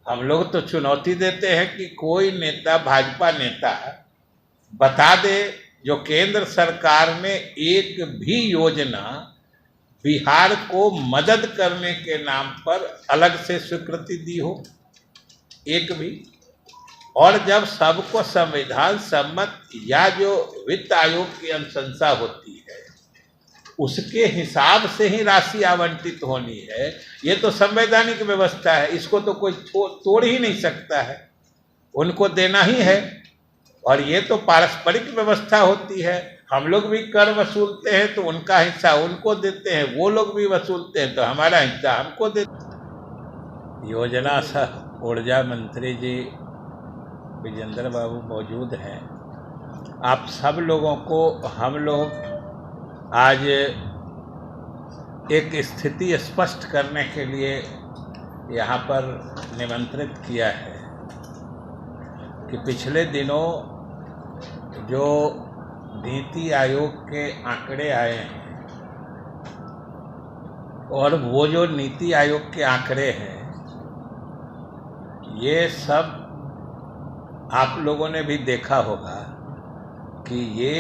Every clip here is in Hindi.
हम लोग तो चुनौती देते हैं कि कोई नेता, भाजपा नेता बता दे जो केंद्र सरकार ने एक भी योजना बिहार को मदद करने के नाम पर अलग से स्वीकृति दी हो, एक भी। और जब सबको संविधान सम्मत या जो वित्त आयोग की अनुशंसा होती है उसके हिसाब से ही राशि आवंटित होनी है, ये तो संवैधानिक व्यवस्था है, इसको तो कोई तोड़ ही नहीं सकता है, उनको देना ही है। और ये तो पारस्परिक व्यवस्था होती है, हम लोग भी कर वसूलते हैं तो उनका हिस्सा उनको देते हैं, वो लोग भी वसूलते हैं तो हमारा हिस्सा हमको देते। योजना सह ऊर्जा मंत्री जी विजेंद्र बाबू मौजूद हैं। आप सब लोगों को हम लोग आज एक स्थिति स्पष्ट करने के लिए यहाँ पर निमंत्रित किया है कि पिछले दिनों जो नीति आयोग के आंकड़े आए हैं और वो जो नीति आयोग के आंकड़े हैं ये सब आप लोगों ने भी देखा होगा कि ये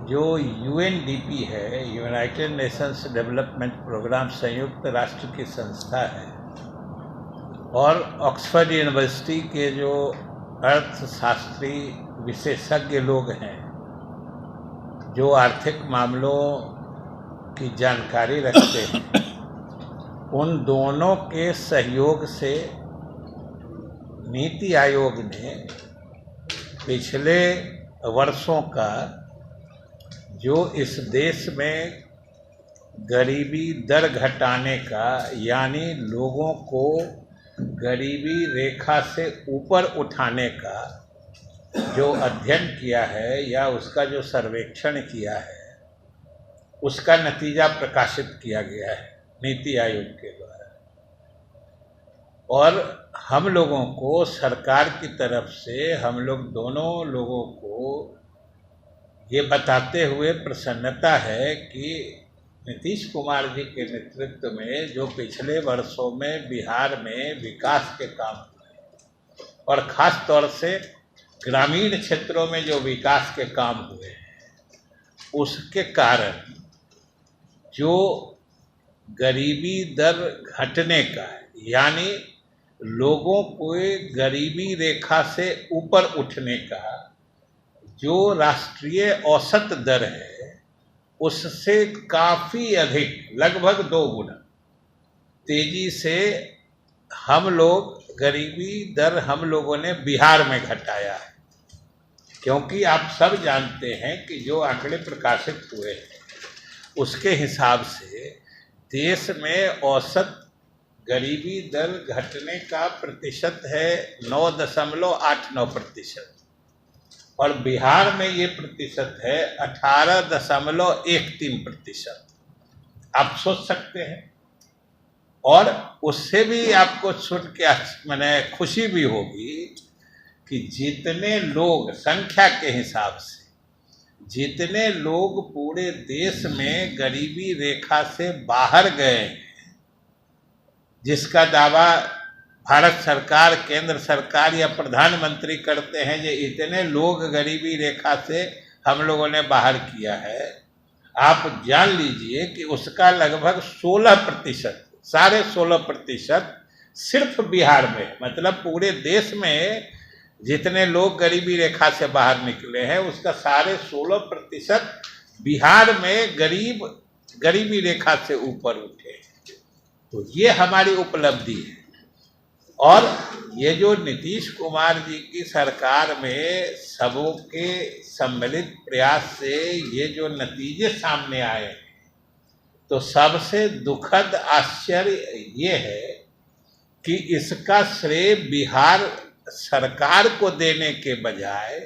जो यूएनडीपी है, यूनाइटेड नेशंस डेवलपमेंट प्रोग्राम, संयुक्त राष्ट्र की संस्था है, और ऑक्सफोर्ड यूनिवर्सिटी के जो अर्थशास्त्री विशेषज्ञ लोग हैं जो आर्थिक मामलों की जानकारी रखते हैं, उन दोनों के सहयोग से नीति आयोग ने पिछले वर्षों का जो इस देश में गरीबी दर घटाने का, यानी लोगों को गरीबी रेखा से ऊपर उठाने का जो अध्ययन किया है या उसका जो सर्वेक्षण किया है, उसका नतीजा प्रकाशित किया गया है नीति आयोग के द्वारा। और हम लोगों को सरकार की तरफ से, हम लोग दोनों लोगों को ये बताते हुए प्रसन्नता है कि नीतीश कुमार जी के नेतृत्व में जो पिछले वर्षों में बिहार में विकास के काम हुए और ख़ास तौर से ग्रामीण क्षेत्रों में जो विकास के काम हुए हैं, उसके कारण जो गरीबी दर घटने का, यानी लोगों को गरीबी रेखा से ऊपर उठने का जो राष्ट्रीय औसत दर है उससे काफ़ी अधिक, लगभग 2 गुना तेजी से हम लोग गरीबी दर हम लोगों ने बिहार में घटाया है। क्योंकि आप सब जानते हैं कि जो आंकड़े प्रकाशित हुए हैं उसके हिसाब से देश में औसत गरीबी दर घटने का प्रतिशत है 9.89% और बिहार में ये प्रतिशत है 18.13%। आप सोच सकते हैं। और उससे भी आपको सुन के मैंने खुशी भी होगी कि जितने लोग, संख्या के हिसाब से जितने लोग पूरे देश में गरीबी रेखा से बाहर गए हैं, जिसका दावा भारत सरकार, केंद्र सरकार या प्रधानमंत्री करते हैं कि इतने लोग गरीबी रेखा से हम लोगों ने बाहर किया है, आप जान लीजिए कि उसका लगभग 16%, 16.5% सिर्फ बिहार में, मतलब पूरे देश में जितने लोग गरीबी रेखा से बाहर निकले हैं उसका 16.5% बिहार में गरीबी रेखा से ऊपर उठे। तो ये हमारी उपलब्धि है। और ये जो नीतीश कुमार जी की सरकार में सबों के सम्मिलित प्रयास से ये जो नतीजे सामने आए हैं, तो सबसे दुखद आश्चर्य ये है कि इसका श्रेय बिहार सरकार को देने के बजाय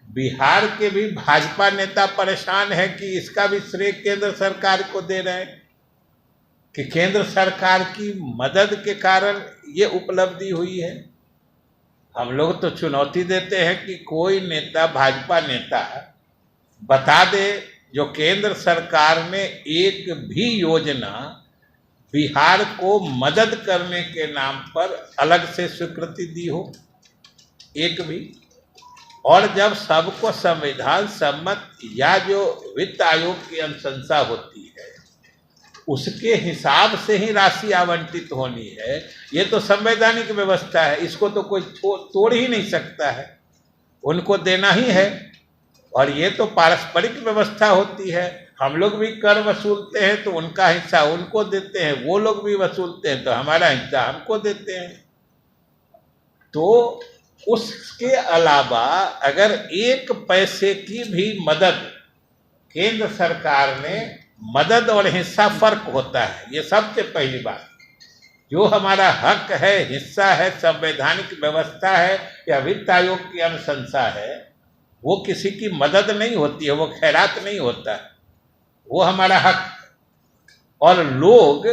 बिहार के भी भाजपा नेता परेशान है कि इसका भी श्रेय केंद्र सरकार को दे रहे हैं कि केंद्र सरकार की मदद के कारण ये उपलब्धि हुई है। हम लोग तो चुनौती देते हैं कि कोई नेता, भाजपा नेता बता दे जो केंद्र सरकार ने एक भी योजना बिहार को मदद करने के नाम पर अलग से स्वीकृति दी हो, एक भी। और जब सबको संविधान सम्मत या जो वित्त आयोग की अनुशंसा होती है उसके हिसाब से ही राशि आवंटित होनी है, ये तो संवैधानिक व्यवस्था है, इसको तो कोई तोड़ ही नहीं सकता है, उनको देना ही है। और ये तो पारस्परिक व्यवस्था होती है, हम लोग भी कर वसूलते हैं तो उनका हिस्सा उनको देते हैं, वो लोग भी वसूलते हैं तो हमारा हिस्सा हमको देते हैं। तो उसके अलावा अगर एक पैसे की भी मदद केंद्र सरकार ने, मदद और हिस्सा फर्क होता है, ये सबसे पहली बात। जो हमारा हक है, हिस्सा है, संवैधानिक व्यवस्था है या वित्त आयोग की अनुशंसा है, वो किसी की मदद नहीं होती है, वो खैरात नहीं होता है, वो हमारा हक। और लोग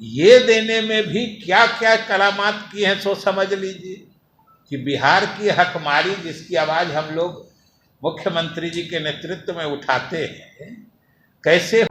ये देने में भी क्या क्या करामात किए हैं सो समझ लीजिए कि बिहार की हकमारी जिसकी आवाज़ हम लोग मुख्यमंत्री जी के नेतृत्व में उठाते हैं, कैसे